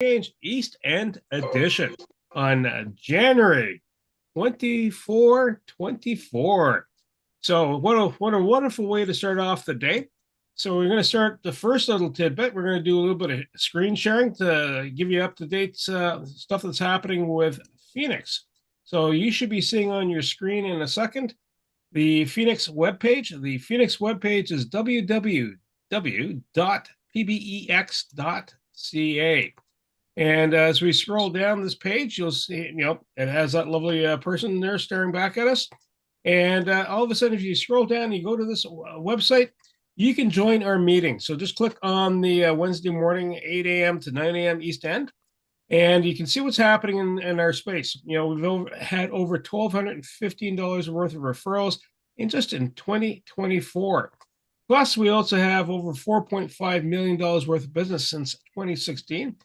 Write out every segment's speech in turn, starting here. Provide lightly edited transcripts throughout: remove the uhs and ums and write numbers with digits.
Exchange East End edition on January 24, 24. So what a wonderful way to start off the day. So we're going to start the first little tidbit. We're going to do a little bit of screen sharing to give you up-to-date stuff that's happening with Phoenix. So you should be seeing on your screen in a second the Phoenix webpage. The Phoenix webpage is www.pbex.ca. And as we scroll down this page, you'll see, it has that lovely person there staring back at us. And all of a sudden, if you scroll down, you go to this website, you can join our meeting. So just click on the Wednesday morning, 8 a.m. to 9 a.m. East End, and you can see what's happening in our space. We've had over $1,215 worth of referrals in 2024. Plus, we also have over $4.5 million worth of business since 2016.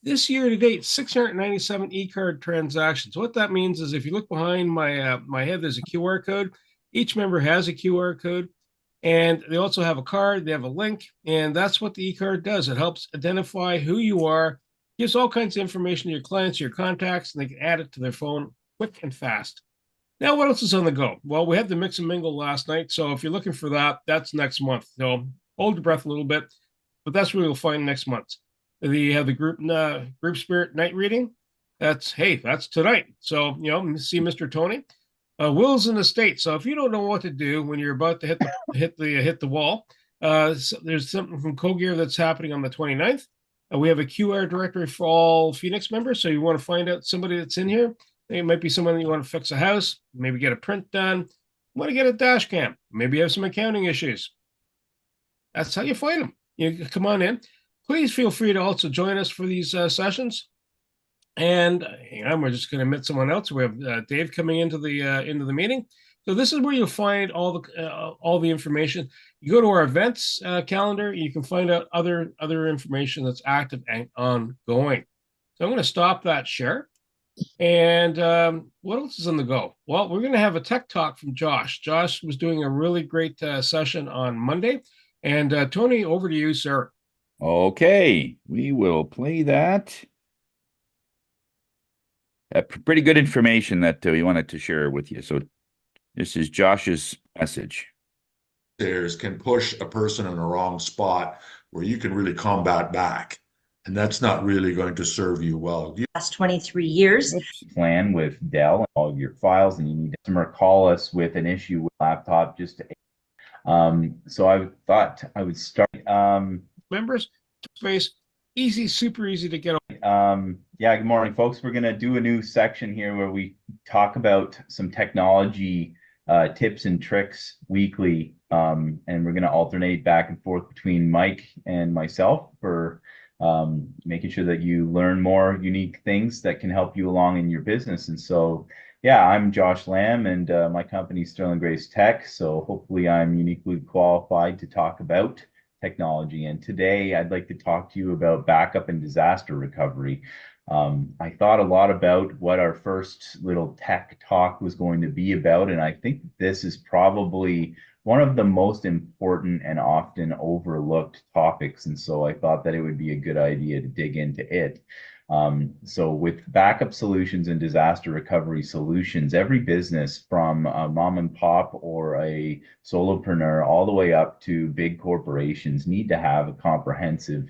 This year to date, 697 e-card transactions. What that means is if you look behind my head, there's a QR code. Each member has a QR code, and they also have a card. They have a link, and that's what the e-card does. It helps identify who you are, gives all kinds of information to your clients, your contacts, and they can add it to their phone quick and fast. Now, what else is on the go? Well, we had the mix and mingle last night, so if you're looking for that, that's next month. So hold your breath a little bit, but that's where you'll find next month. They have the group spirit night reading. That's tonight. So see Mr. Tony. Will's in the States. So if you don't know what to do when you're about to hit the wall, so there's something from CoGear that's happening on the 29th. We have a QR directory for all Phoenix members. So you want to find out somebody that's in here. It might be someone you want to fix a house, maybe get a print done, you want to get a dash cam, maybe you have some accounting issues. That's how you find them. You come on in. Please feel free to also join us for these sessions. And hang on, we're just going to meet someone else. We have Dave coming into the meeting. So this is where you'll find all the information. You go to our events calendar. You can find out other information that's active and ongoing. So I'm going to stop that share. And what else is on the go? Well, we're going to have a tech talk from Josh. Josh was doing a really great session on Monday. And Tony, over to you, sir. Okay, we will play that. Pretty good information that we wanted to share with you. So this is Josh's message. Can push a person in the wrong spot where you can really combat back. And that's not really going to serve you well. Last 23 years. Plan with Dell and all of your files, and you need to call us with an issue with laptop just to so I thought I would start members space easy, super easy to get yeah, good morning, folks. We're going to do a new section here where we talk about some technology tips and tricks weekly, and we're going to alternate back and forth between Mike and myself for making sure that you learn more unique things that can help you along in your business. And so yeah, I'm Josh Lamb, and my company is Sterling Grace Tech, so hopefully I'm uniquely qualified to talk about technology. And today I'd like to talk to you about backup and disaster recovery. I thought a lot about what our first little tech talk was going to be about, and I think this is probably one of the most important and often overlooked topics. And so I thought that it would be a good idea to dig into it. So with backup solutions and disaster recovery solutions, every business from a mom and pop or a solopreneur all the way up to big corporations need to have a comprehensive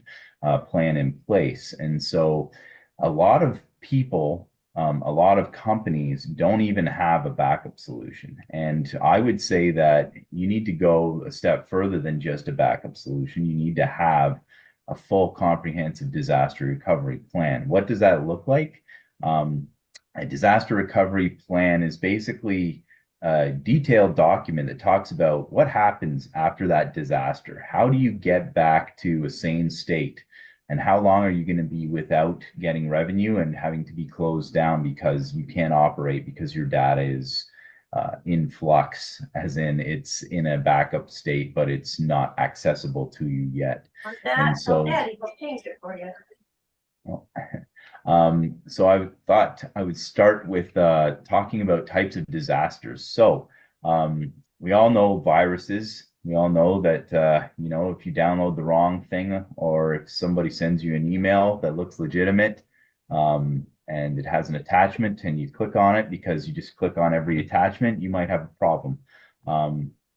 plan in place. And so a lot of people, a lot of companies don't even have a backup solution. And I would say that you need to go a step further than just a backup solution. You need to have a full comprehensive disaster recovery plan. What does that look like? A disaster recovery plan is basically a detailed document that talks about what happens after that disaster. How do you get back to a sane state? And how long are you going to be without getting revenue and having to be closed down because you can't operate because your data is in flux, as in it's in a backup state, but it's not accessible to you yet. And so, Change it for you. So I thought I would start with talking about types of disasters. So we all know viruses We all know that, you know, if you download the wrong thing or if somebody sends you an email that looks legitimate, and it has an attachment and you click on it because you just click on every attachment, you might have a problem.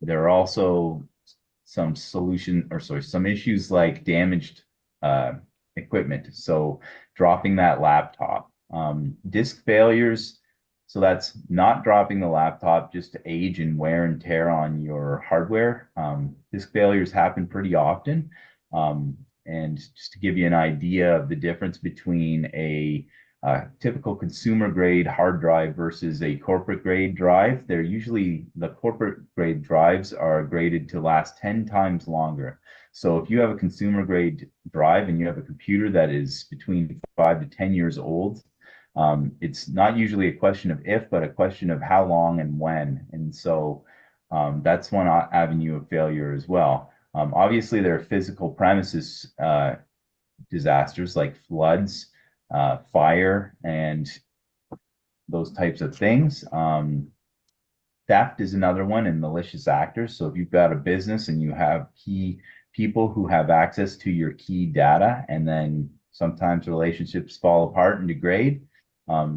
There are also some issues like damaged equipment. So dropping that laptop, disk failures. So that's not dropping the laptop, just age and wear and tear on your hardware. Disk failures happen pretty often. And just to give you an idea of the difference between a typical consumer grade hard drive versus a corporate grade drive, they're usually the corporate grade drives are graded to last 10 times longer. So if you have a consumer grade drive and you have a computer that is between 5 to 10 years old, it's not usually a question of if, but a question of how long and when. And so that's one avenue of failure as well. Obviously, there are physical premises disasters like floods, fire, and those types of things. Theft is another one, and malicious actors. So if you've got a business and you have key people who have access to your key data, and then sometimes relationships fall apart and degrade,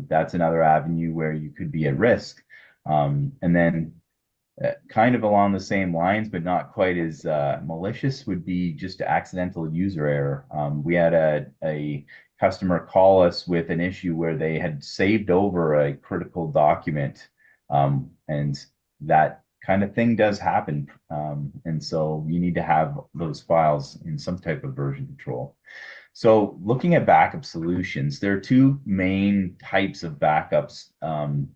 that's another avenue where you could be at risk. And then kind of along the same lines, but not quite as malicious, would be just accidental user error. We had a customer call us with an issue where they had saved over a critical document, and that kind of thing does happen. And so you need to have those files in some type of version control. So looking at backup solutions, there are two main types of backups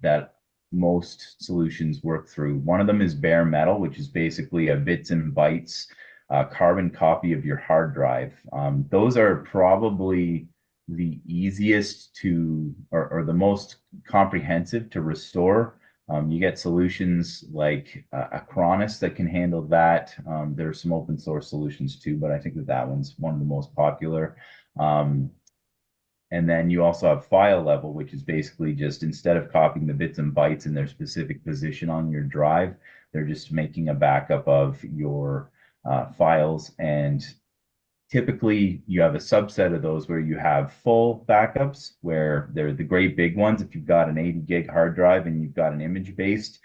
that most solutions work through. One of them is bare metal, which is basically a bits and bytes carbon copy of your hard drive. Those are probably the easiest to, or the most comprehensive to restore. You get solutions like Acronis that can handle that. There are some open source solutions too, but I think that one's one of the most popular. And then you also have file level, which is basically just instead of copying the bits and bytes in their specific position on your drive, they're just making a backup of your files. And typically you have a subset of those where you have full backups, where they're the great big ones. If you've got an 80 gig hard drive and you've got an image based,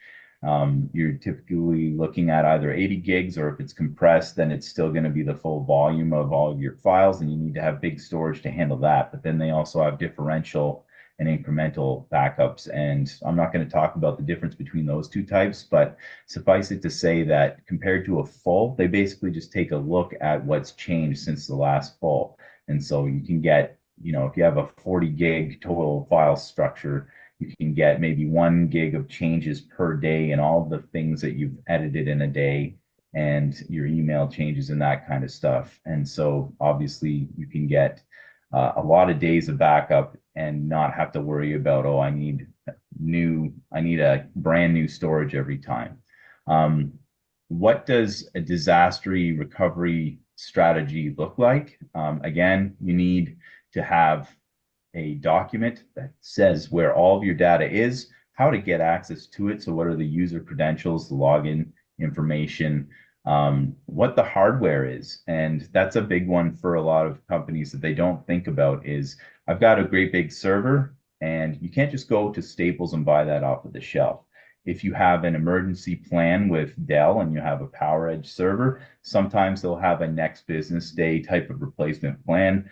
you're typically looking at either 80 gigs, or if it's compressed, then it's still going to be the full volume of all of your files, and you need to have big storage to handle that. But then they also have differential and incremental backups. And I'm not going to talk about the difference between those two types, but suffice it to say that compared to a full, they basically just take a look at what's changed since the last full. And so you can get, you know, if you have a 40 gig total file structure, you can get maybe 1 gig of changes per day and all the things that you've edited in a day and your email changes and that kind of stuff. And so obviously you can get a lot of days of backup and not have to worry about, oh, I need a brand new storage every time. What does a disaster recovery strategy look like? Again, you need to have a document that says where all of your data is, how to get access to it. So what are the user credentials, the login information, what the hardware is. And that's a big one for a lot of companies that they don't think about is, I've got a great big server, and you can't just go to Staples and buy that off of the shelf. If you have an emergency plan with Dell and you have a PowerEdge server, sometimes they'll have a next business day type of replacement plan.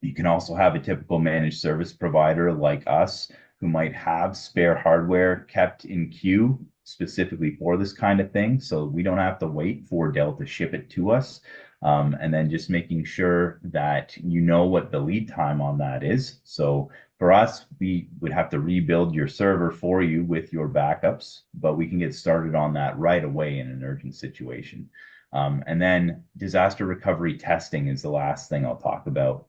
You can also have a typical managed service provider like us who might have spare hardware kept in queue specifically for this kind of thing. So we don't have to wait for Dell to ship it to us. And then just making sure that you know what the lead time on that is. So for us, we would have to rebuild your server for you with your backups, but we can get started on that right away in an urgent situation. And then disaster recovery testing is the last thing I'll talk about.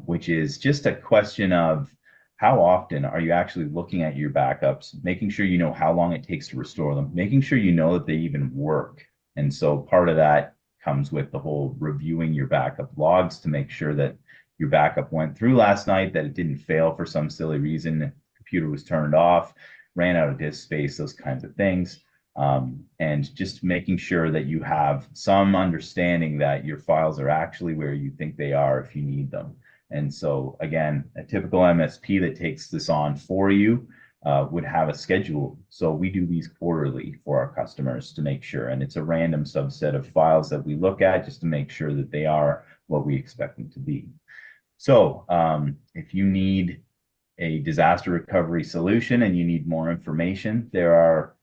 Which is just a question of how often are you actually looking at your backups, making sure you know how long it takes to restore them, making sure you know that they even work. And so part of that comes with the whole reviewing your backup logs to make sure that your backup went through last night, that it didn't fail for some silly reason, the computer was turned off, ran out of disk space, those kinds of things. And just making sure that you have some understanding that your files are actually where you think they are if you need them. And so again, a typical MSP that takes this on for you would have a schedule. So we do these quarterly for our customers to make sure, and it's a random subset of files that we look at just to make sure that they are what we expect them to be. So if you need a disaster recovery solution and you need more information, there are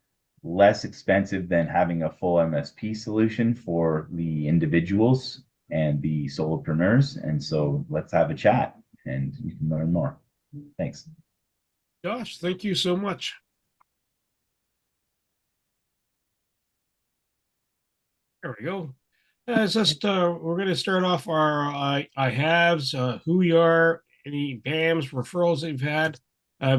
less expensive than having a full MSP solution for the individuals and the solopreneurs. And so let's have a chat and you can learn more. Thanks. Josh, thank you so much. There we go. It's just we're going to start off our I haves, who we are, any BAMs, referrals that you've had.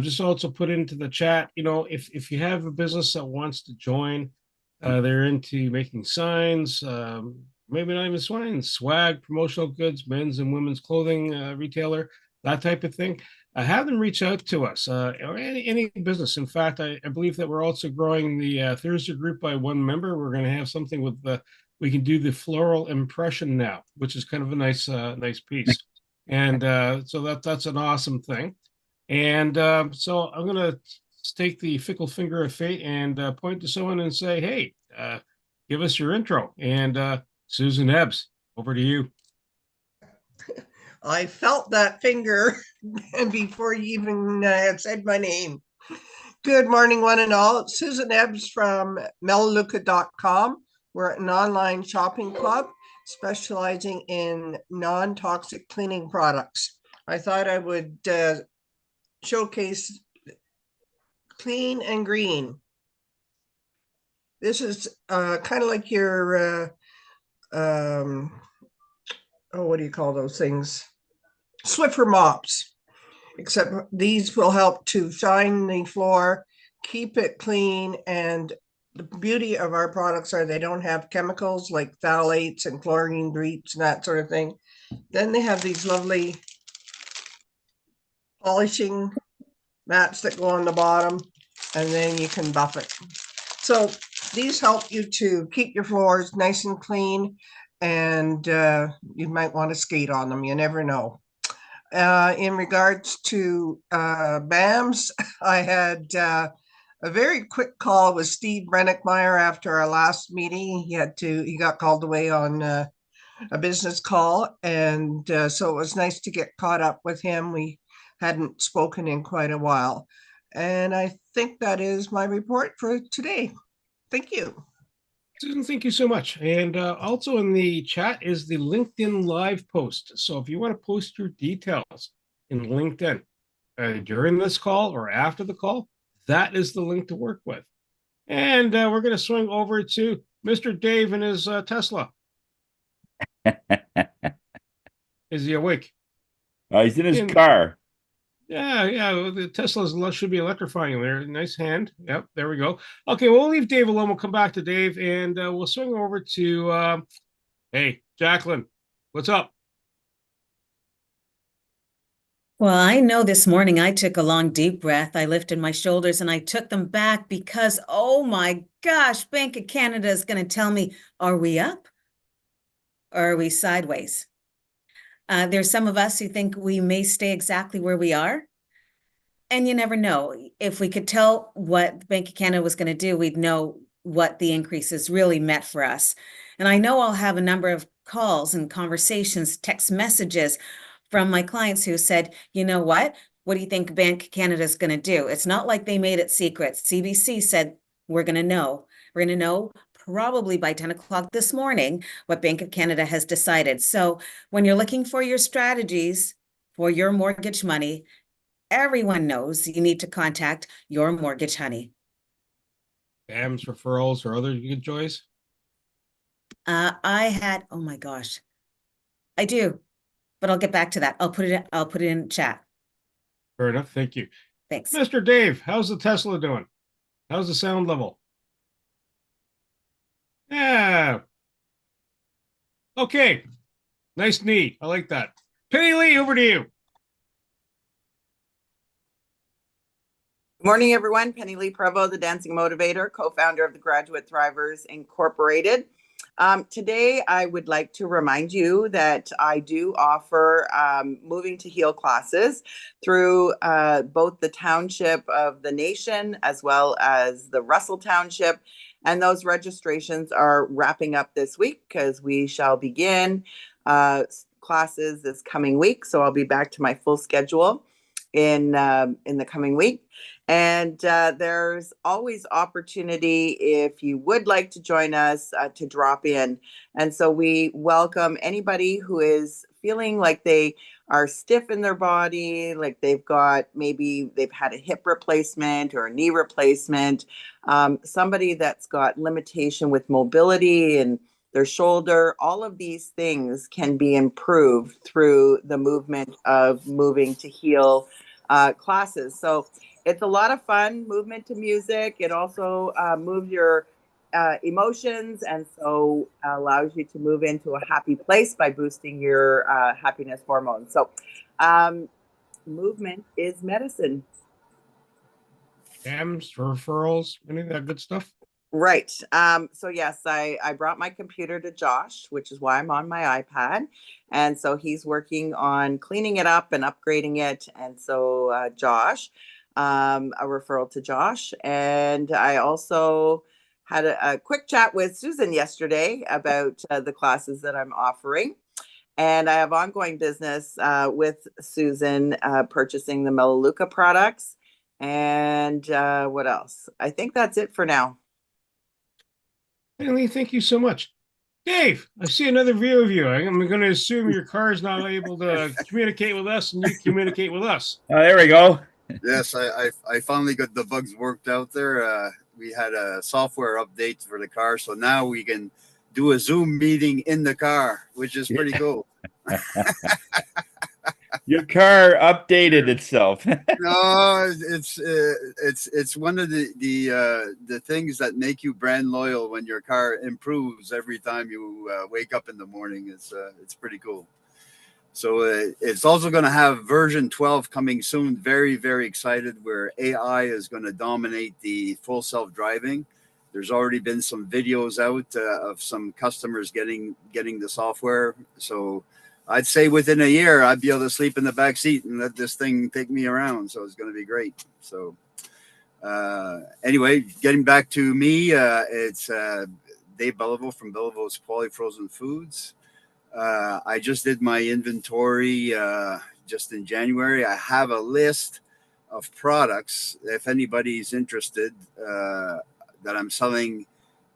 Just also put into the chat, you know, if you have a business that wants to join, they're into making signs, maybe not even signs, swag, promotional goods, men's and women's clothing retailer, that type of thing. Have them reach out to us, or any business. In fact, I believe that we're also growing the Thursday group by one member. We're going to have something with the we can do the floral impression now, which is kind of a nice piece. And so that's an awesome thing. And so I'm going to take the fickle finger of fate and point to someone and say, hey, give us your intro. And Susan Ebbs, over to you. I felt that finger before you even had said my name. Good morning, one and all. It's Susan Ebbs from melaleuca.com. We're an online shopping club specializing in non-toxic cleaning products. I thought I would showcase clean and green. This is kind of like your, what do you call those things? Swiffer mops, except these will help to shine the floor, keep it clean, and the beauty of our products are they don't have chemicals like phthalates and chlorine bleach and that sort of thing. Then they have these lovely polishing mats that go on the bottom, and then you can buff it. So these help you to keep your floors nice and clean, and you might want to skate on them. You never know. In regards to BAMs, I had a very quick call with Steve Rennickmeyer after our last meeting. He got called away on a business call, and so it was nice to get caught up with him. We hadn't spoken in quite a while, and I think that is my report for today. Thank you. Susan, thank you so much. And also in the chat is the LinkedIn live post. So if you want to post your details in LinkedIn during this call or after the call, that is the link to work with. And we're going to swing over to Mr. Dave and his Tesla. Is he awake? He's in his car. Yeah, the Teslas should be electrifying there. Nice hand. Yep, there we go. Okay, we'll leave Dave alone. We'll come back to Dave, and we'll swing over to, hey, Jacqueline, what's up? Well, I know this morning I took a long, deep breath. I lifted my shoulders and I took them back because, oh my gosh, Bank of Canada is going to tell me, are we up or are we sideways? There's some of us who think we may stay exactly where we are. And you never know. If we could tell what the Bank of Canada was going to do, we'd know what the increases really meant for us. And I know I'll have a number of calls and conversations, text messages from my clients who said, you know what do you think Bank of Canada is going to do? It's not like they made it secret. CBC said, we're going to know. We're going to know probably by 10 o'clock this morning what Bank of Canada has decided. So when you're looking for your strategies for your mortgage money, everyone knows you need to contact your mortgage honey. BAMs, referrals, or other good joys? Oh my gosh, I do, but I'll get back to that. I'll put it in chat. Fair enough. Thank you. Thanks. Mr. Dave, how's the Tesla doing? How's the sound level? Yeah. Okay. Nice knee. I like that. Penny Lee, over to you. Morning, everyone. Penny Lee Prevo, the Dancing Motivator, co-founder of the Graduate Thrivers Incorporated. Today, I would like to remind you that I do offer moving to heal classes through both the township of the nation as well as the Russell Township. And those registrations are wrapping up this week because we shall begin classes this coming week. So I'll be back to my full schedule in the coming week. And there's always opportunity if you would like to join us to drop in. And so we welcome anybody who is feeling like they are stiff in their body, like maybe they've had a hip replacement or a knee replacement, somebody that's got limitation with mobility and their shoulder. All of these things can be improved through the movement of moving to heal classes. So it's a lot of fun, movement to music. It also moves your emotions, and so allows you to move into a happy place by boosting your happiness hormones. So movement is medicine. Jams, referrals, any of that good stuff? Right. So yes, I brought my computer to Josh, which is why I'm on my iPad. And so he's working on cleaning it up and upgrading it. And so Josh, a referral to Josh. And I also had a quick chat with Susan yesterday about the classes that I'm offering. And I have ongoing business with Susan purchasing the Melaleuca products. And what else? I think that's it for now. Lee, thank you so much. Dave, I see another view of you. I'm going to assume your car is not able to communicate with us and you communicate with us. There we go. Yes, I finally got the bugs worked out there. We had a software update for the car, so now we can do a Zoom meeting in the car, which is pretty cool. Your car updated itself. No, it's one of the things that make you brand loyal when your car improves every time you wake up in the morning. It's pretty cool. So it's also going to have version 12 coming soon. Very, very excited, where AI is going to dominate the full self-driving. There's already been some videos out of some customers getting the software. So I'd say within a year, I'd be able to sleep in the back seat and let this thing take me around. So it's going to be great. So anyway, getting back to me, it's Dave Beliveau from Bellivo's Quality Frozen Foods. I just did my inventory just in January. I have a list of products, if anybody's interested, that I'm selling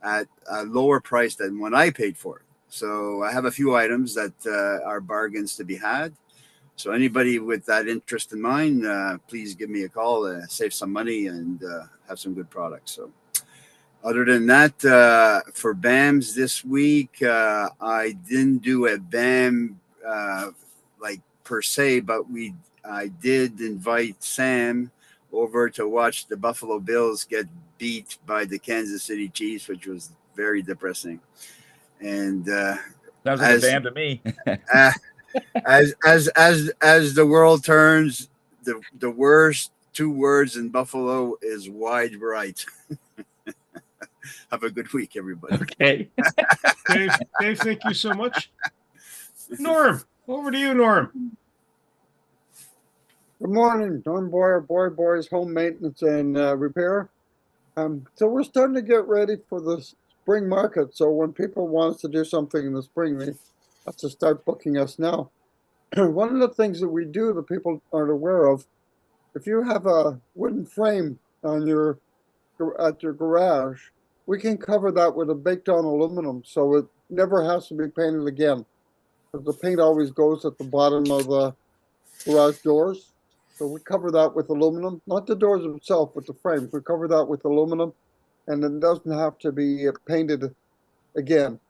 at a lower price than when I paid for it. So I have a few items that are bargains to be had. So anybody with that interest in mind, please give me a call, save some money, and have some good products. So other than that, for BAMs this week, I didn't do a BAM like per se, but I did invite Sam over to watch the Buffalo Bills get beat by the Kansas City Chiefs, which was very depressing. And Sounds like a BAM to me. as the world turns, the worst two words in Buffalo is wide right. Have a good week, everybody. Okay. Dave, thank you so much. Norm, over to you, Norm. Good morning, Norm Boyer, Boys Home Maintenance and Repair. So we're starting to get ready for the spring market. So when people want us to do something in the spring, they have to start booking us now. One of the things that we do that people aren't aware of, if you have a wooden frame on at your garage, we can cover that with a baked-on aluminum, so it never has to be painted again. Because the paint always goes at the bottom of the garage doors. So we cover that with aluminum, not the doors themselves, but the frames. We cover that with aluminum, and it doesn't have to be painted again.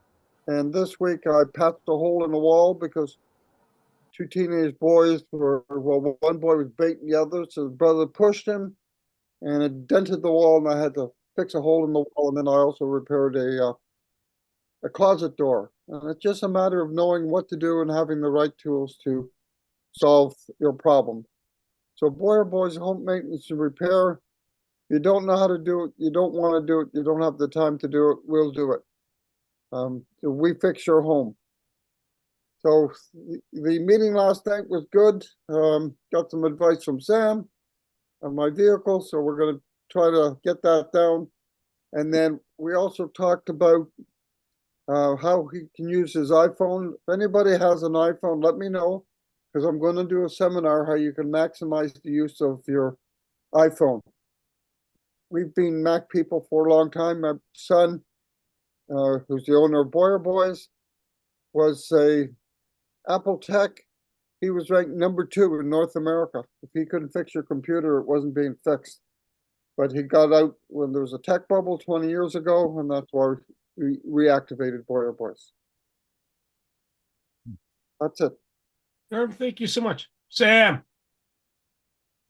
And this week I patched a hole in the wall because two teenage boys one boy was baiting the other, so his brother pushed him, and it dented the wall, and I had to fix a hole in the wall, and then I also repaired a closet door. And it's just a matter of knowing what to do and having the right tools to solve your problem. So Boyer Boys Home Maintenance and Repair, You don't know how to do it, you don't want to do it, you don't have the time to do it, we'll do it. We fix your home. So the meeting last night was good. Got some advice from Sam on my vehicle, so we're gonna try to get that down. And then we also talked about how he can use his iPhone. If anybody has an iPhone, let me know, because I'm going to do a seminar how you can maximize the use of your iPhone. We've been Mac people for a long time. My son, who's the owner of Boyer Boys, was a Apple tech. He was ranked #2 in North America. If he couldn't fix your computer, it wasn't being fixed. But he got out when there was a tech bubble 20 years ago, and that's why we reactivated Boyer Boys. That's it. Norm, thank you so much. Sam,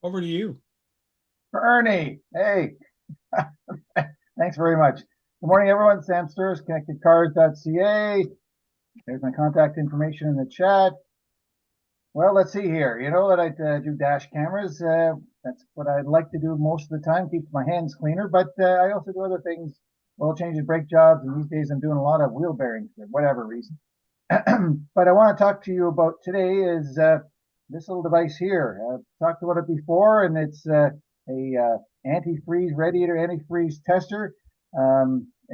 over to you. Ernie, hey, thanks very much. Good morning, everyone. Sam Sturz, connectedcars.ca. There's my contact information in the chat. Well, let's see here. You know that I do dash cameras. That's what I'd like to do most of the time, keeps my hands cleaner. But I also do other things, oil changes, brake jobs, and these days I'm doing a lot of wheel bearings for whatever reason. But I want to talk to you about today is this little device here. I've talked about it before, and it's a antifreeze radiator antifreeze tester.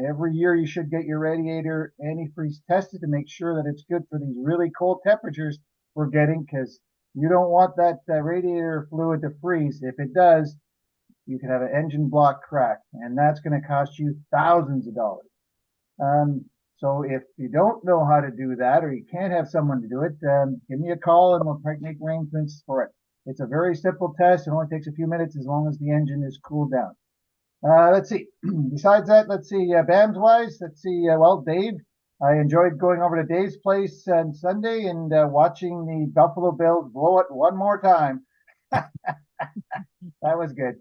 Every year you should get your radiator antifreeze tested to make sure that it's good for these really cold temperatures we're getting, because you don't want that radiator fluid to freeze. If it does, you could have an engine block crack, and that's going to cost you thousands of dollars. So if you don't know how to do that, or you can't have someone to do it, give me a call and we'll try to make arrangements for it. It's a very simple test. It only takes a few minutes as long as the engine is cooled down. Let's see. Besides that, let's see, BAMs wise, let's see, well, Dave, I enjoyed going over to Dave's place on Sunday and watching the Buffalo Bills blow it one more time. That was good.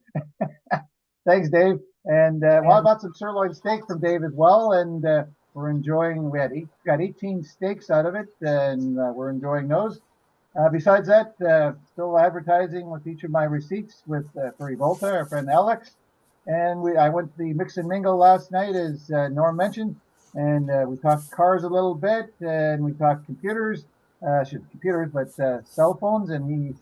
Thanks, Dave. And well, I bought some sirloin steak from Dave as well, and we're enjoying. We got 18 steaks out of it, and we're enjoying those. Besides that, still advertising with each of my receipts with for Evolta, our friend Alex. And I went to the Mix and Mingle last night, as Norm mentioned, and we talked cars a little bit, and we talked computers, but cell phones, and he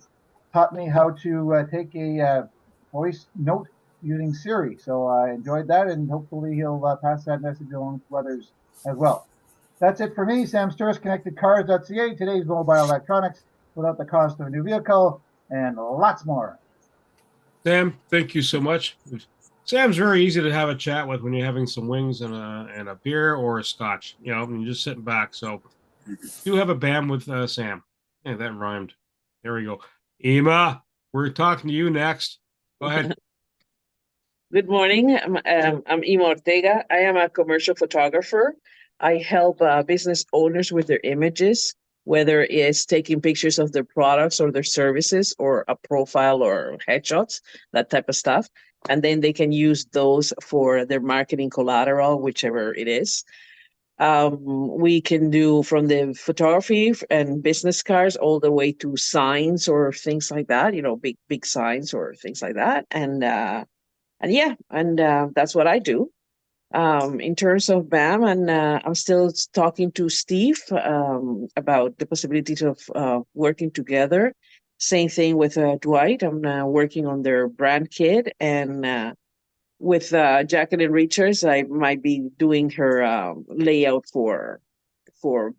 taught me how to take a voice note using Siri. So I enjoyed that, and hopefully he'll pass that message along to others as well. That's it for me, Sam Sturz, connectedcars.ca. Today's mobile electronics without the cost of a new vehicle, and lots more. Sam, thank you so much. Sam's very easy to have a chat with when you're having some wings and a beer or a scotch, you know, and you're just sitting back. So do have a BAM with Sam. Yeah, that rhymed. There we go. Ema, we're talking to you next. Go ahead. Good morning. I'm Ema Ortega. I am a commercial photographer. I help business owners with their images, whether it's taking pictures of their products or their services or a profile or headshots, that type of stuff. And then they can use those for their marketing collateral, whichever it is. We can do from the photography and business cards all the way to signs or things like that, you know, big signs or things like that. And that's what I do. In terms of BAM, and I'm still talking to Steve about the possibilities of working together. Same thing with Dwight. I'm working on their brand kit, and with Jacqueline Richards, I might be doing her layout for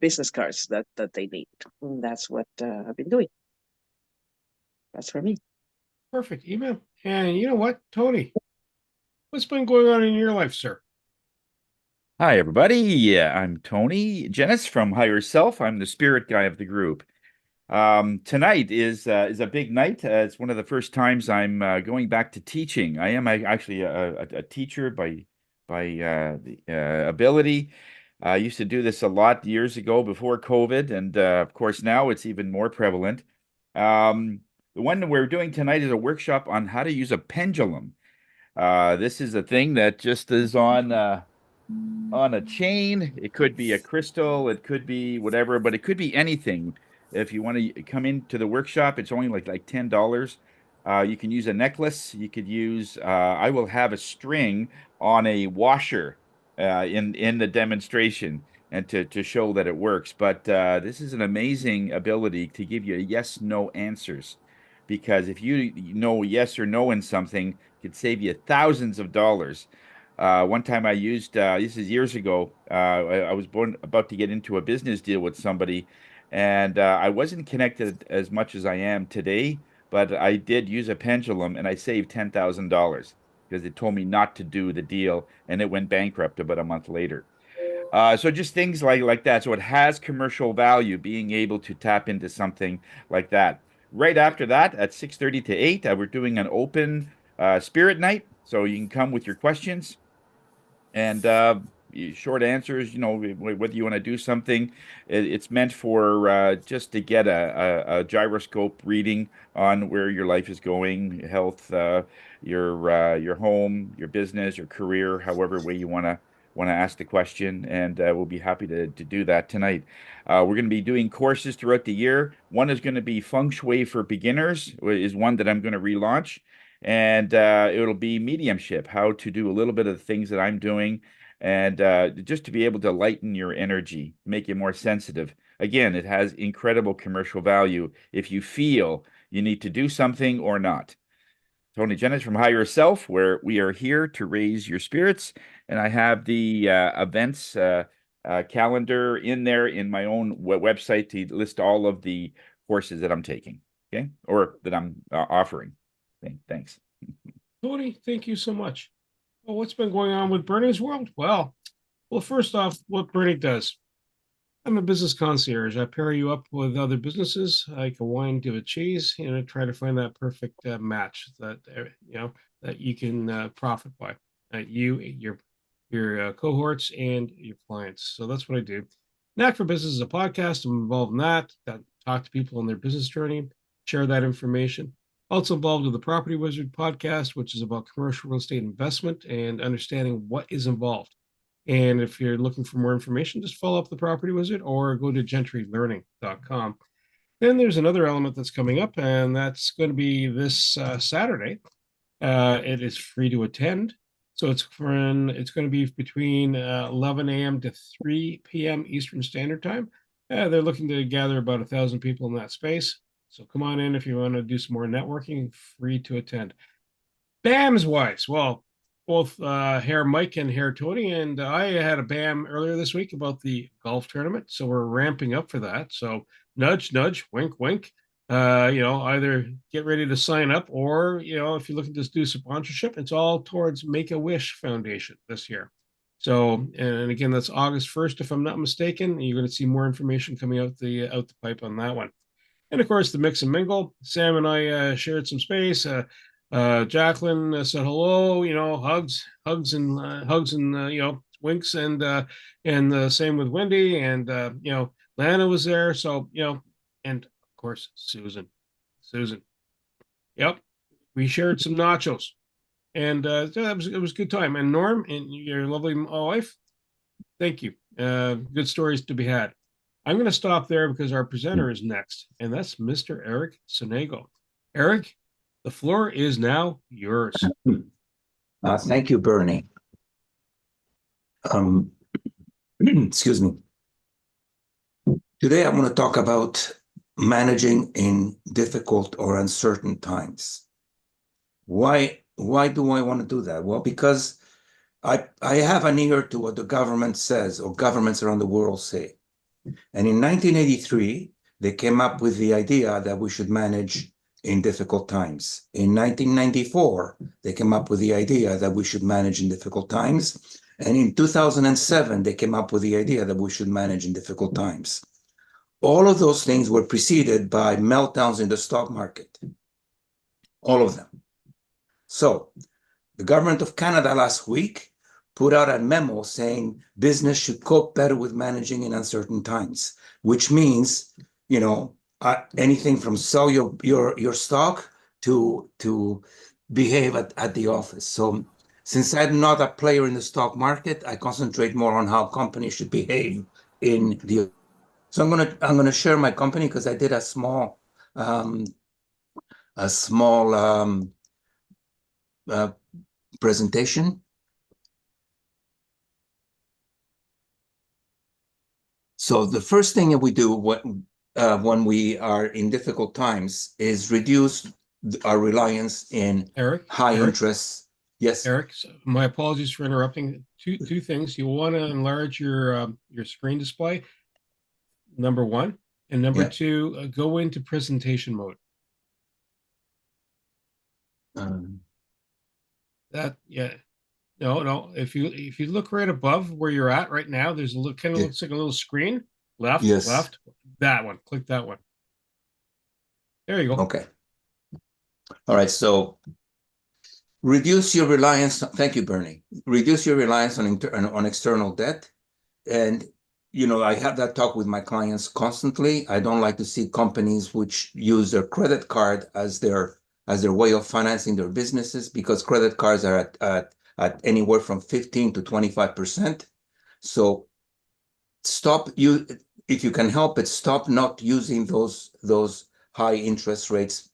business cards that they need. And that's what I've been doing. That's for me. Perfect. Email. And you know what, Tony? What's been going on in your life, sir? Hi, everybody. Yeah, I'm Tony Jennis from Hire Yourself. I'm the spirit guy of the group. Tonight is a big night. It's one of the first times I'm going back to teaching. I am actually a teacher by ability. I used to do this a lot years ago before COVID, and of course now it's even more prevalent. The one that we're doing tonight is a workshop on how to use a pendulum. This is a thing that just is on a chain. It could be a crystal, it could be whatever, but it could be anything. If you want to come into the workshop, it's only like $10. You can use a necklace. You could use, I will have a string on a washer in the demonstration and to show that it works. But this is an amazing ability to give you yes, no answers. Because if you know yes or no in something, it could save you thousands of dollars. One time I used, this is years ago, I was about to get into a business deal with somebody, and I wasn't connected as much as I am today, but I did use a pendulum and I saved $10,000 because it told me not to do the deal and it went bankrupt about a month later. So just things like that. So it has commercial value being able to tap into something like that. Right after that, at 6:30 to 8, we're doing an open spirit night. So you can come with your questions and short answers, whether you want to do something. It's meant for just to get a gyroscope reading on where your life is going, health, your home, your business, your career, however way you want to ask the question, and we'll be happy to do that tonight. We're going to be doing courses throughout the year. One is going to be Feng Shui for Beginners, is one that I'm going to relaunch. And it'll be mediumship, how to do a little bit of the things that I'm doing, and just to be able to lighten your energy, make you more sensitive. Again, it has incredible commercial value if you feel you need to do something or not. Tony Jennings from Higher Self, where we are here to raise your spirits. And I have the events calendar in there in my own website to list all of the courses that I'm taking, okay, or that I'm offering. Thanks. Tony, thank you so much. Well, what's been going on with Bernie's world? Well, first off, what Bernie does. I'm a business concierge. I pair you up with other businesses like a wine to a cheese, try to find that perfect match that that you can profit by. Your cohorts and your clients. So that's what I do. Knack for Business is a podcast. I'm involved in that. Talk to people on their business journey, share that information. Also involved with the Property Wizard podcast, which is about commercial real estate investment and understanding what is involved. And if you're looking for more information, just follow up the Property Wizard or go to gentrylearning.com. Then there's another element that's coming up, and that's going to be this Saturday. It is free to attend. So it's going to be between 11 a.m. to 3 p.m. Eastern Standard Time. They're looking to gather about 1,000 people in that space. So come on in if you want to do some more networking, free to attend. BAMs wise, well, both Herr Mike and Herr Tony and I had a BAM earlier this week about the golf tournament. So we're ramping up for that. So nudge, nudge, wink, wink. Either get ready to sign up or, if you're looking to do sponsorship, it's all towards Make-A-Wish Foundation this year. So, and again, that's August 1st, if I'm not mistaken. You're going to see more information coming out the pipe on that one. And of course, the Mix and Mingle. Sam and I shared some space. Jacqueline said hello. Hugs and winks, and the same with Wendy, and Lana was there. So and of course Susan. Yep, we shared some nachos, and it was a good time. And Norm and your lovely wife, thank you. Good stories to be had. I'm going to stop there because our presenter is next, and that's Mr. Eric Sonego. Eric, the floor is now yours. Thank you, Bernie. Excuse me. Today, I want to talk about managing in difficult or uncertain times. Why do I want to do that? Well, because I have an ear to what the government says or governments around the world say. And in 1983, they came up with the idea that we should manage in difficult times. In 1994, they came up with the idea that we should manage in difficult times. And in 2007, they came up with the idea that we should manage in difficult times. All of those things were preceded by meltdowns in the stock market. All of them. So the government of Canada last week put out a memo saying business should cope better with managing in uncertain times, which means, anything from sell your stock to behave at the office. So since I'm not a player in the stock market, I concentrate more on how companies should behave in the. So I'm gonna share my company because I did a small small presentation. So the first thing that we do when we are in difficult times is reduce our reliance in high interest. Yes, Eric. So my apologies for interrupting. Two things. You want to enlarge your screen display. Number one, and number two, go into presentation mode. No. If you look right above where you're at right now, there's a little kind of looks like a little screen. Left. That one. Click that one. There you go. Okay. All right. So reduce your reliance. Thank you, Bernie. Reduce your reliance on external debt, and I have that talk with my clients constantly. I don't like to see companies which use their credit card as their way of financing their businesses, because credit cards are at anywhere from 15 to 25%. So if you can help it, stop not using those high interest rates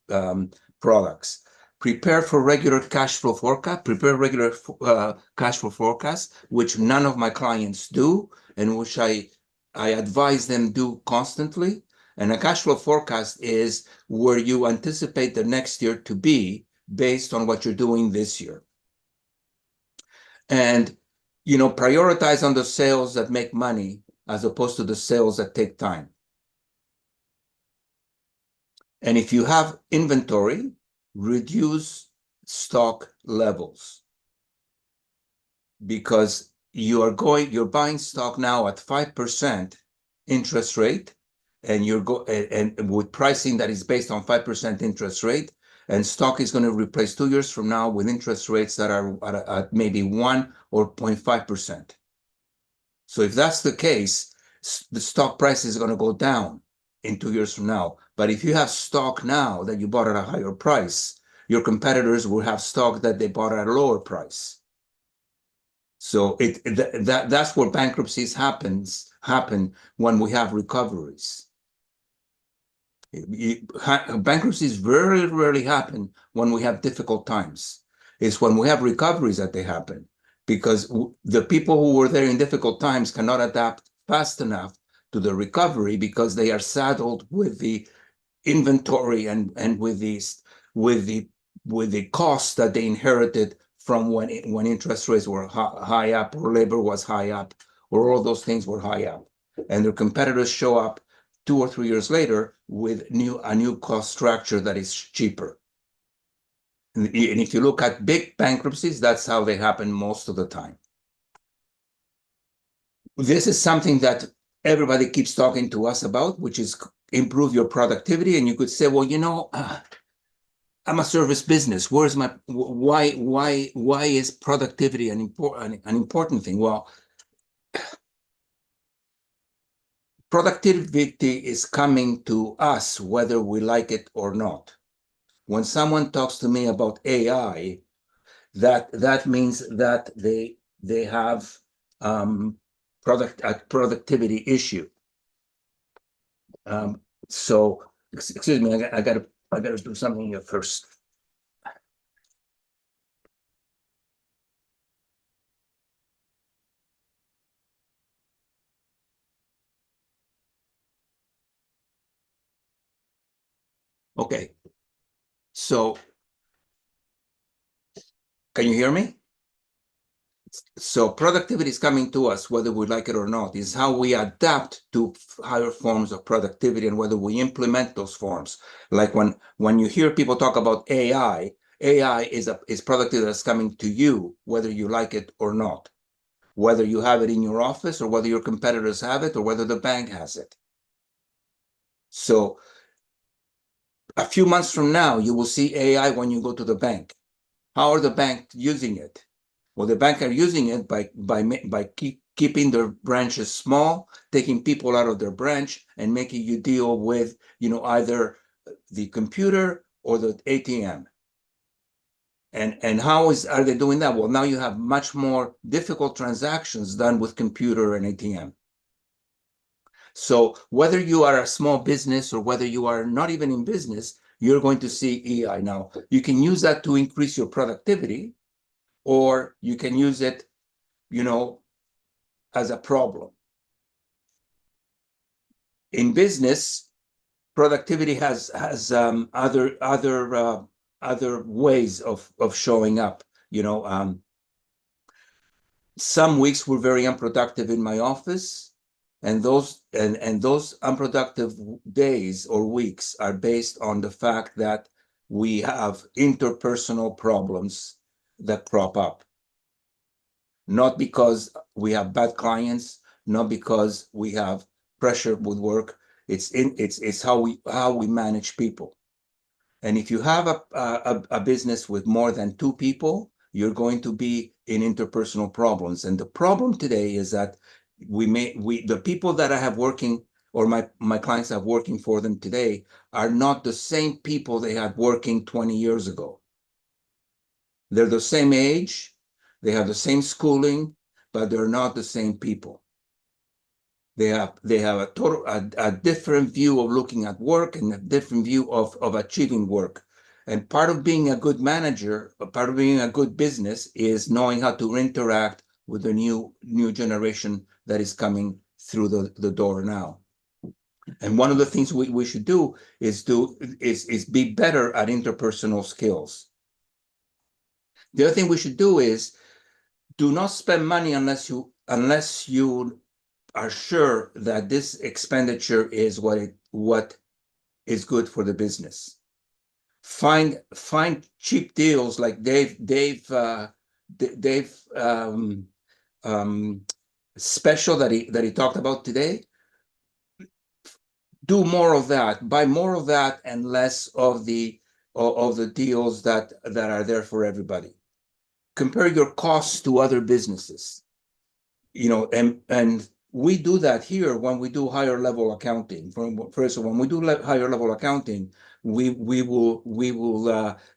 products. Prepare for regular cash flow forecast. Prepare regular cash flow forecast, which none of my clients do, and which I advise them do constantly. And a cash flow forecast is where you anticipate the next year to be based on what you're doing this year. And prioritize on the sales that make money as opposed to the sales that take time. And if you have inventory, reduce stock levels, because you're buying stock now at 5% interest rate, and and with pricing that is based on 5% interest rate, and stock is going to replace 2 years from now with interest rates that are at maybe 1 or 0.5%. So if that's the case, the stock price is going to go down in 2 years from now. But if you have stock now that you bought at a higher price, your competitors will have stock that they bought at a lower price. So that's where bankruptcies happen when we have recoveries. Bankruptcies very rarely happen when we have difficult times. It's when we have recoveries that they happen, because the people who were there in difficult times cannot adapt fast enough to the recovery, because they are saddled with the inventory and with the costs that they inherited from when interest rates were high up, or labor was high up, or all those things were high up, and their competitors show up 2 or 3 years later with a new cost structure that is cheaper. And if you look at big bankruptcies, that's how they happen most of the time. This is something that everybody keeps talking to us about, which is improve your productivity. And you could say, well, I'm a service business. Why is productivity an important thing? Well, productivity is coming to us whether we like it or not. When someone talks to me about AI, that means that they have a productivity issue. So excuse me, I gotta do something here first. Okay, so can you hear me? So productivity is coming to us whether we like it or not. Is how we adapt to higher forms of productivity and whether we implement those forms. Like when you hear people talk about AI is productivity that's coming to you whether you like it or not, whether you have it in your office or whether your competitors have it or whether the bank has it. So a few months from now, you will see AI when you go to the bank. How are the banks using it? Well, the bank are using it by keeping their branches small, taking people out of their branch, and making you deal with either the computer or the ATM. And how are they doing that? Well, now you have much more difficult transactions done with computer and ATM. So whether you are a small business or whether you are not even in business, you're going to see EI. Now, you can use that to increase your productivity, or you can use it, as a problem. In business, productivity has other ways of showing up. Some weeks were very unproductive in my office, and those unproductive days or weeks are based on the fact that we have interpersonal problems that crop up. Not because we have bad clients, not because we have pressure with work. It's how we manage people. And if you have a business with more than 2 people, you're going to be in interpersonal problems. And the problem today is that the people that I have working, or my clients have working for them today, are not the same people they had working 20 years ago. They're the same age, they have the same schooling, but they're not the same people. They have a different view of looking at work and a different view of achieving work. And part of being a good manager, part of being a good business, is knowing how to interact with the new generation that is coming through the door now. And one of the things we should do is be better at interpersonal skills. The other thing we should do is do not spend money unless you are sure that this expenditure is what is good for the business. Find cheap deals like Dave special that he talked about today. Do more of that. Buy more of that and less of the deals that are there for everybody. Compare your costs to other businesses. And we do that here when we do higher level accounting. First, when we do higher level accounting, we will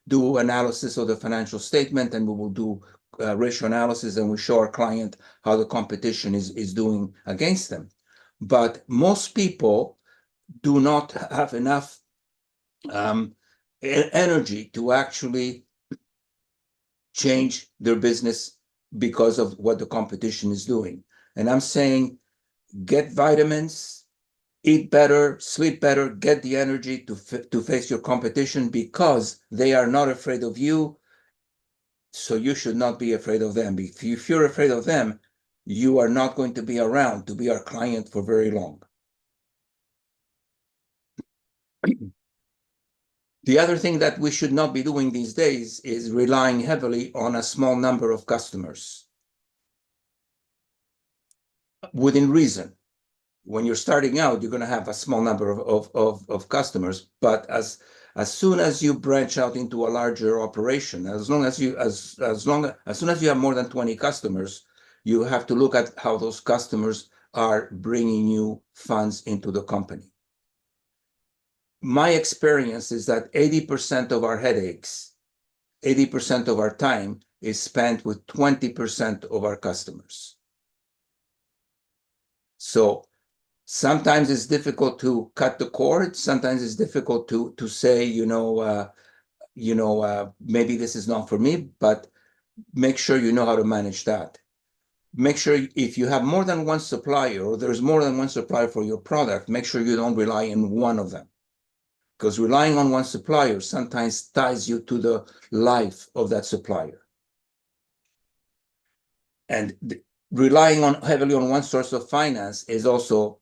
do analysis of the financial statement, and we will do ratio analysis, and we show our client how the competition is doing against them. But most people do not have enough energy to actually change their business because of what the competition is doing. And I'm saying, get vitamins, eat better, sleep better, get the energy to face your competition, because they are not afraid of you. So you should not be afraid of them. If you're afraid of them, you are not going to be around to be our client for very long. The other thing that we should not be doing these days is relying heavily on a small number of customers. Within reason. When you're starting out, you're going to have a small number of customers, but as soon as you branch out into a larger operation, as soon as you have more than 20 customers, you have to look at how those customers are bringing you funds into the company. My experience is that 80% of our headaches, 80% of our time is spent with 20% of our customers. So sometimes it's difficult to cut the cord. Sometimes it's difficult to say, maybe this is not for me, but make sure you know how to manage that. Make sure if you have more than one supplier, or there's more than one supplier for your product, make sure you don't rely on one of them. Because relying on one supplier sometimes ties you to the life of that supplier. And relying heavily on one source of finance is also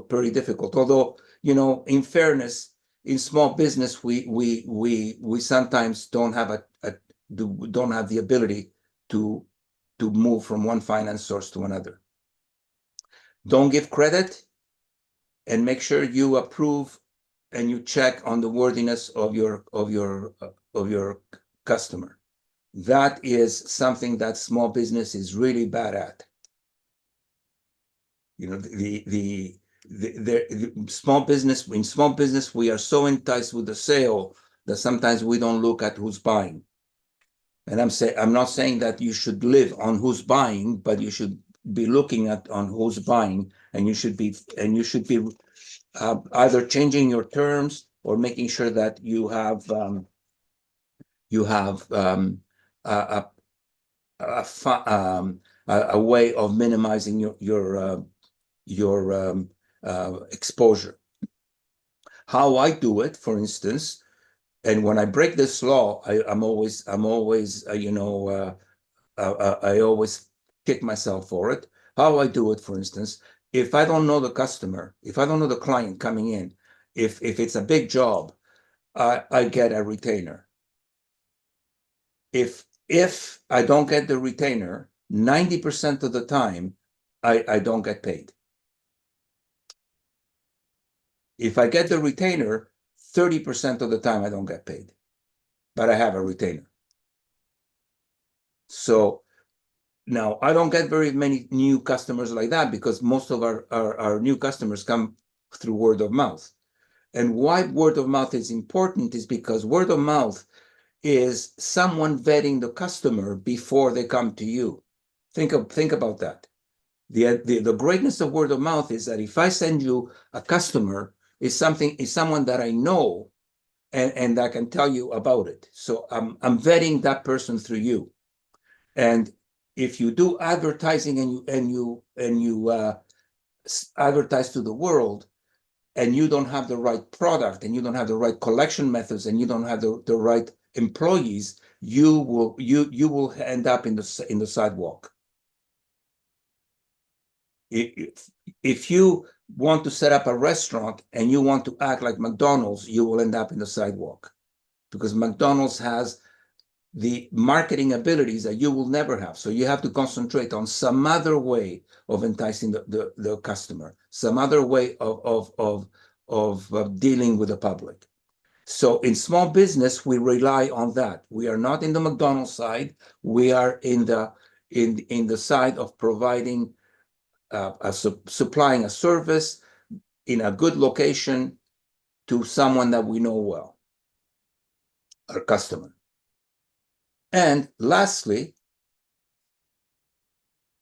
pretty difficult. Although, in fairness, in small business, we sometimes don't have the ability to move from one finance source to another. Don't give credit, and make sure you approve and you check on the worthiness of your customer. That is something that small business is really bad at. The small business, in small business, we are so enticed with the sale that sometimes we don't look at who's buying. And I'm not saying that you should live on who's buying, but you should be looking on who's buying, and you should be either changing your terms or making sure that you have a, a way of minimizing your exposure. How I do it, for instance, and when I break this law, I'm always I always kick myself for it. How I do it, for instance, if I don't know the customer, if I don't know the client coming in, if it's a big job, I get a retainer. If I don't get the retainer, 90% of the time, I don't get paid. If I get the retainer, 30% of the time I don't get paid, but I have a retainer. So now I don't get very many new customers like that because most of our new customers come through word of mouth. And why word of mouth is important is because word of mouth is someone vetting the customer before they come to you. Think about that. The greatness of word of mouth is that if I send you a customer, is someone that I know and I can tell you about it. So I'm vetting that person through you. And if you do advertising and you advertise to the world, and you don't have the right product, and you don't have the right collection methods, and you don't have the right employees, you will end up in the sidewalk. If you want to set up a restaurant and you want to act like McDonald's, you will end up in the sidewalk, because McDonald's has the marketing abilities that you will never have. So you have to concentrate on some other way of enticing the customer, some other way of dealing with the public. So in small business, we rely on that. We are not in the McDonald's side. We are in the side of providing supplying a service in a good location to someone that we know well, our customer. And lastly,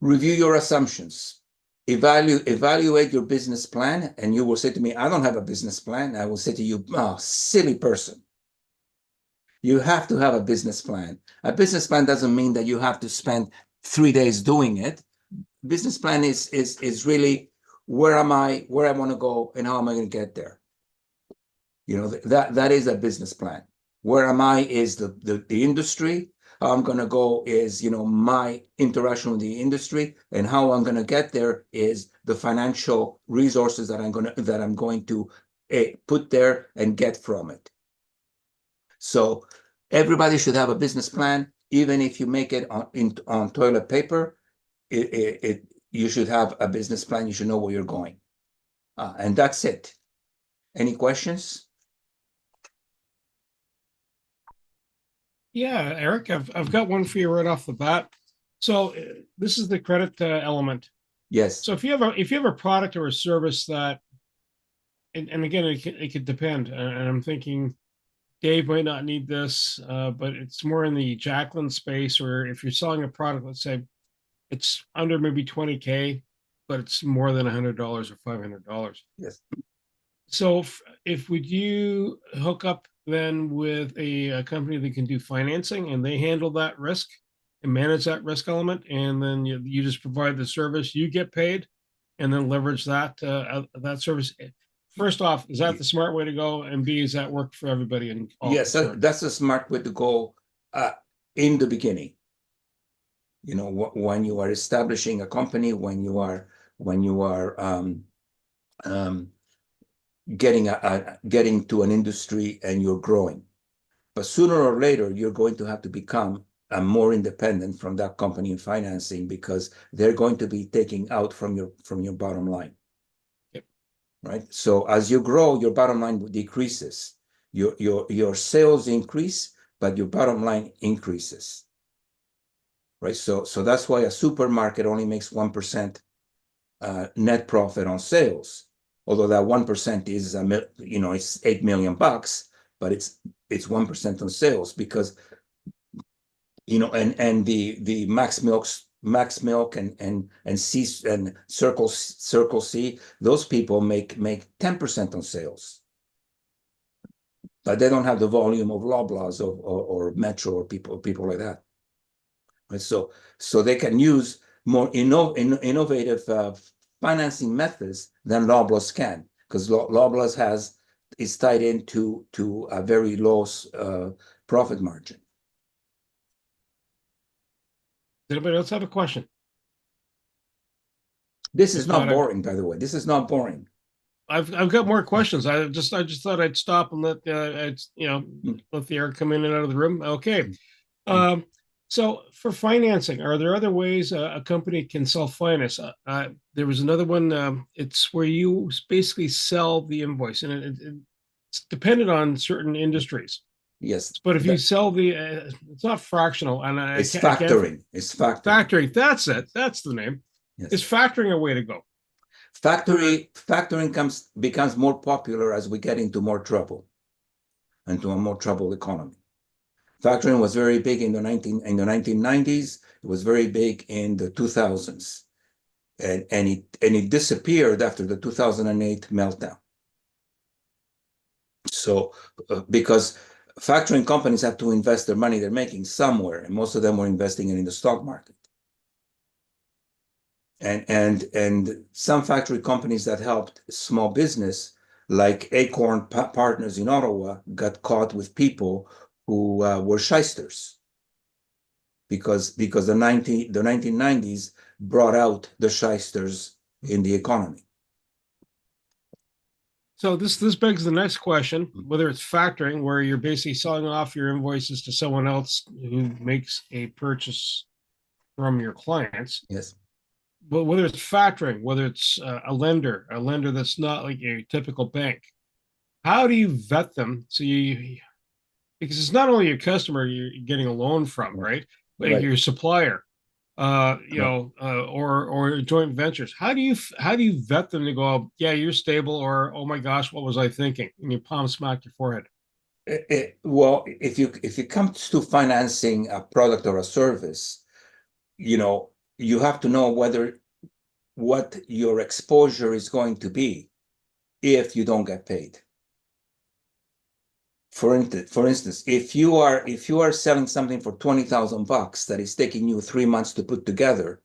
review your assumptions. Evaluate your business plan, and you will say to me, I don't have a business plan. I will say to you, oh, silly person. You have to have a business plan. A business plan doesn't mean that you have to spend 3 days doing it. Business plan is really where am I, where I want to go, and how am I going to get there? You know, that is a business plan. Where am I is the industry. How I'm going to go is, you know, my interaction with the industry, and how I'm going to get there is the financial resources that I'm going to put there and get from it. So everybody should have a business plan, even if you make it on toilet paper. You should have a business plan. You should know where you're going, and that's it. Any questions? Yeah, Eric, I've got one for you right off the bat. So this is the credit element. Yes. So if you have a product or a service that, and again, it could depend. And I'm thinking Dave might not need this, but it's more in the Jacqueline space, or if you're selling a product, let's say it's under maybe 20K, but it's more than $100 or $500. Yes. So if would you hook up then with a company that can do financing, and they handle that risk and manage that risk element, and then you just provide the service, you get paid, and then leverage that service. First off, is that the smart way to go? And B, is that work for everybody? And yes, that's a smart way to go in the beginning. You know, when you are establishing a company, when you are getting to an industry and you're growing. But sooner or later, you're going to have to become more independent from that company in financing, because they're going to be taking out from your bottom line. Yep. Right. So as you grow, your bottom line decreases. Your sales increase, but your bottom line increases. Right. So that's why a supermarket only makes 1% net profit on sales. Although that 1% is, it's $8 million, but it's 1% on sales, because, and the Max Milk and C and Circle C, those people make 10% on sales. but they don't have the volume of Loblaws or Metro or people like that. Right? So they can use more innovative financing methods than Loblaws can, because Loblaws is tied into a very low profit margin. Does anybody else have a question? This is If not not, boring, by the way. This is not boring. I've got more questions. I just thought I'd stop and let let the air come in and out of the room. Okay. So for financing, are there other ways a company can self-finance? There was another one. It's where you basically sell the invoice, and it's dependent on certain industries. Yes, But if you sell it's not fractional, and it's factoring. It's factoring. Factoring. That's it. That's the name. Yes. Is factoring a way to go? Factoring becomes more popular as we get into more trouble, into a more troubled economy. Factoring was very big in the 1990s. It was very big in the 2000s, and it disappeared after the 2008 meltdown. So because factoring companies have to invest their money they're making somewhere, and most of them were investing it in the stock market. And some factory companies that helped small business, like Acorn Partners in Ottawa, got caught with people who were shysters, because the 1990s brought out the shysters in the economy. So this begs the next question: whether it's factoring, where you're basically selling off your invoices to someone else who makes a purchase from your clients. Yes. But whether it's factoring, whether it's a lender that's not like a typical bank, how do you vet them? So because it's not only your customer you're getting a loan from, right? Like Right. your supplier, or joint ventures. How do you vet them to go, yeah, you're stable, or oh my gosh, what was I thinking? And you palm smack your forehead. Well, if it comes to financing a product or a service, you have to know what your exposure is going to be if you don't get paid. For instance, if you are selling something for $20,000 that is taking you 3 months to put together,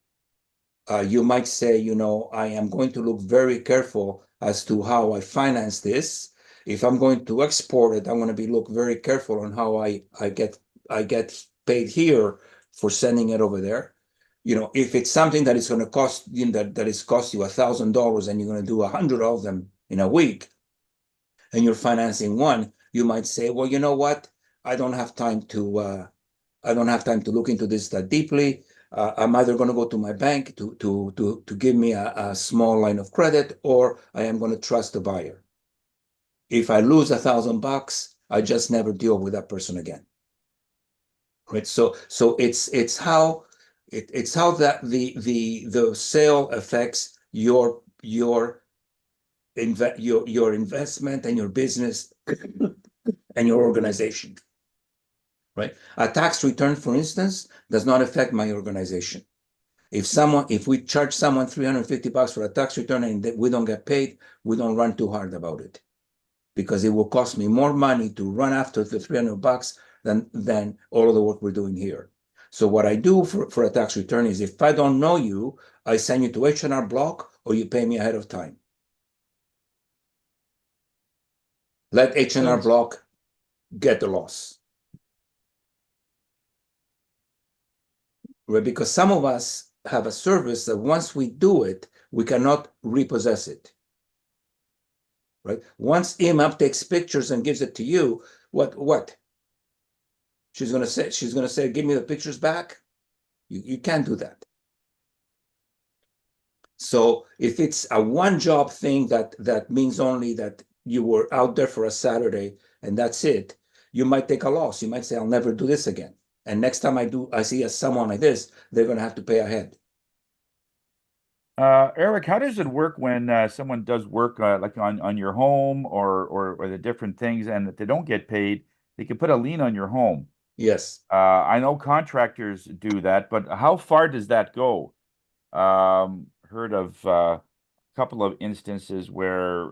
you might say, I am going to look very careful as to how I finance this. If I'm going to export it, I'm going to look very careful on how I get paid here for sending it over there. If it's something that is going to cost that is cost you $1,000 and you're going to do 100 of them in a week, and you're financing one, you might say, well, you know what? I don't have time to look into this that deeply. I'm either going to go to my bank to give me a small line of credit, or I am going to trust the buyer. If I lose $1,000, I just never deal with that person again. Right. So it's how that the sale affects your investment and your business and your organization. Right. A tax return, for instance, does not affect my organization. If we charge someone $350 for a tax return and we don't get paid, we don't run too hard about it, because it will cost me more money to run after the $300 than all of the work we're doing here. So what I do for a tax return is, if I don't know you, I send you to H&R Block, or you pay me ahead of time. Let H&R Block get the loss. Right? Because some of us have a service that once we do it, we cannot repossess it. Right? Once EMAP takes pictures and gives it to you, what? She's gonna say, give me the pictures back. You can't do that. So if it's a one job thing that means only that you were out there for a Saturday and that's it, you might take a loss. You might say, I'll never do this again. And next time I see someone like this, they're going to have to pay ahead. Eric, how does it work when someone does work like on your home or the different things, and if they don't get paid, they can put a lien on your home? Yes. I know contractors do that, but how far does that go? Heard of a couple of instances where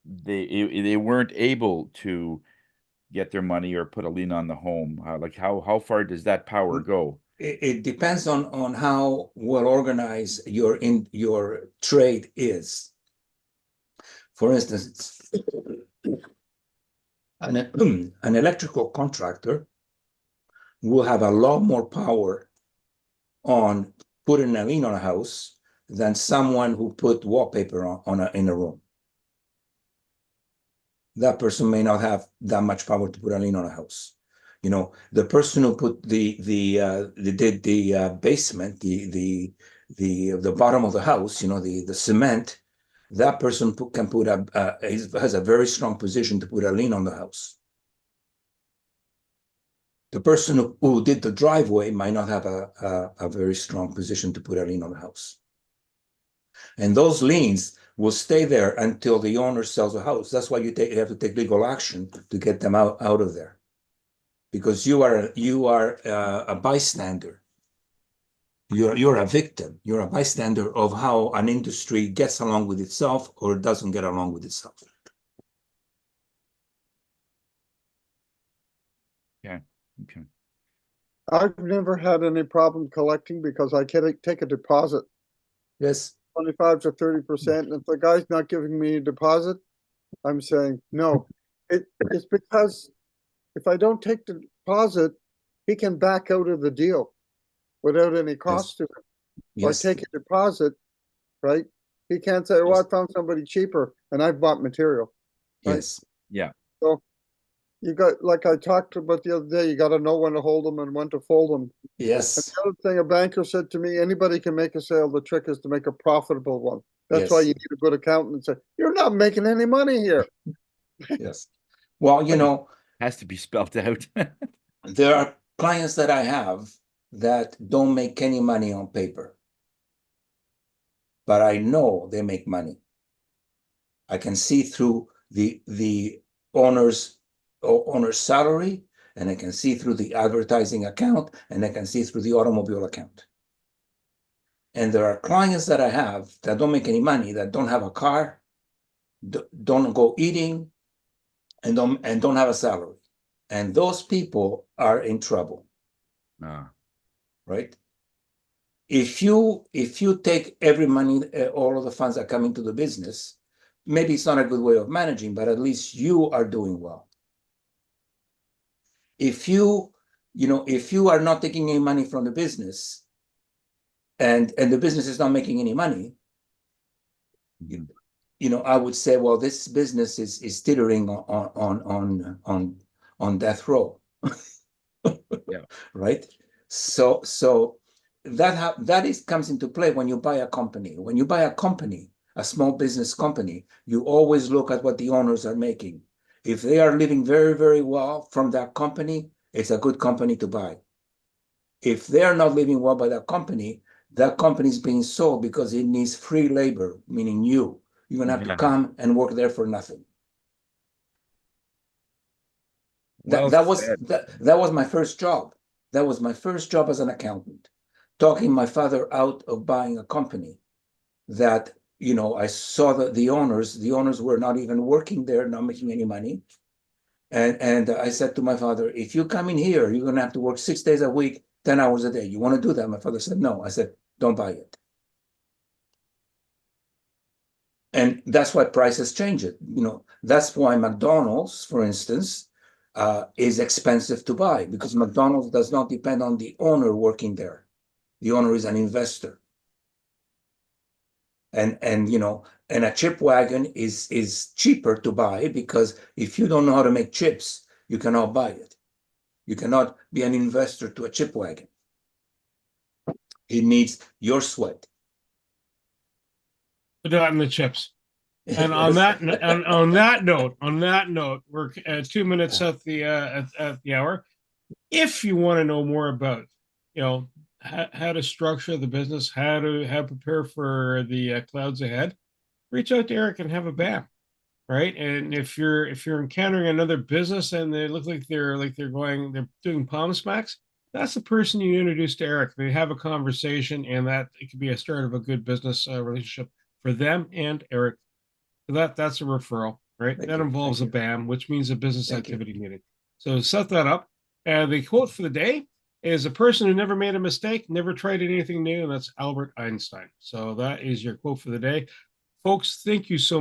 they weren't able to get their money or put a lien on the home? How far does that power go? It depends on how well organized your trade is. For instance, an electrical contractor will have a lot more power on putting a lien on a house than someone who put wallpaper in a room. That person may not have that much power to put a lien on a house. You know, the person who put the basement, the bottom of the house, you know, the cement, that person has a very strong position to put a lien on the house. The person who did the driveway might not have a very strong position to put a lien on the house. And those liens will stay there until the owner sells the house. That's why you have to take legal action to get them out of there, because you are a bystander. You're a victim. You're a bystander of how an industry gets along with itself or doesn't get along with itself. Yeah. Okay. I've never had any problem collecting because I can take a deposit, Yes. 25 to 30%. And if the guy's not giving me a deposit, I'm saying no. It's because if I don't take the deposit, he can back out of the deal without any cost to him. Yes. If I take a deposit, right? He can't say, "Well, I found somebody cheaper and I've bought material." Right? Yes. Yeah. So you got, like I talked about the other day, you got to know when to hold them and when to fold them. Yes. And the other thing, a banker said to me, anybody can make a sale. The trick is to make a profitable one. That's why you need a good accountant and say, "You're not making any money here." Yes. Well, you know, has to be spelled out. there are clients that I have that don't make any money on paper, but I know they make money. I can see through the owner's salary, and I can see through the advertising account, and I can see through the automobile account. And there are clients that I have that don't make any money, that don't have a car, don't go eating, and don't have a salary. And those people are in trouble. Right? If you take every money, all of the funds that come into the business, maybe it's not a good way of managing, but at least you are doing well. If you are not taking any money from the business, and the business is not making any money, I would say, well, this business is teetering on death row. Yeah. Right. So that comes into play when you buy a company. When you buy a company, a small business company, you always look at what the owners are making. If they are living very, very well from that company, it's a good company to buy. If they are not living well by that company is being sold because it needs free labor, meaning you're going to have to come and work there for nothing. That was my first job. That was my first job as an accountant, talking my father out of buying a company that, I saw that the owners were not even working there, not making any money. And I said to my father, if you come in here, you're going to have to work 6 days a week, 10 hours a day. You want to do that? My father said, no. I said, don't buy it. And that's why prices change it. That's why McDonald's, for instance, is expensive to buy, because McDonald's does not depend on the owner working there. The owner is an investor. And a chip wagon is cheaper to buy, because if you don't know how to make chips, you cannot buy it. You cannot be an investor to a chip wagon. It needs your sweat. Put that in the chips. And on that note, we're at 2 minutes at the hour. If you want to know more about, how to structure the business, how to prepare for the clouds ahead, reach out to Eric and have a BAM, right? And if you're encountering another business and they look like they're doing palm smacks, that's the person you introduce to Eric. They have a conversation, and that it could be a start of a good business relationship for them and Eric. So that's a referral. right? Thank That you, involves a thank you. BAM, which means a business Thank you. activity meeting. So set that up. And the quote for the day is a person who never made a mistake, never tried anything new, and that's Albert Einstein. So that is your quote for the day. Folks, thank you so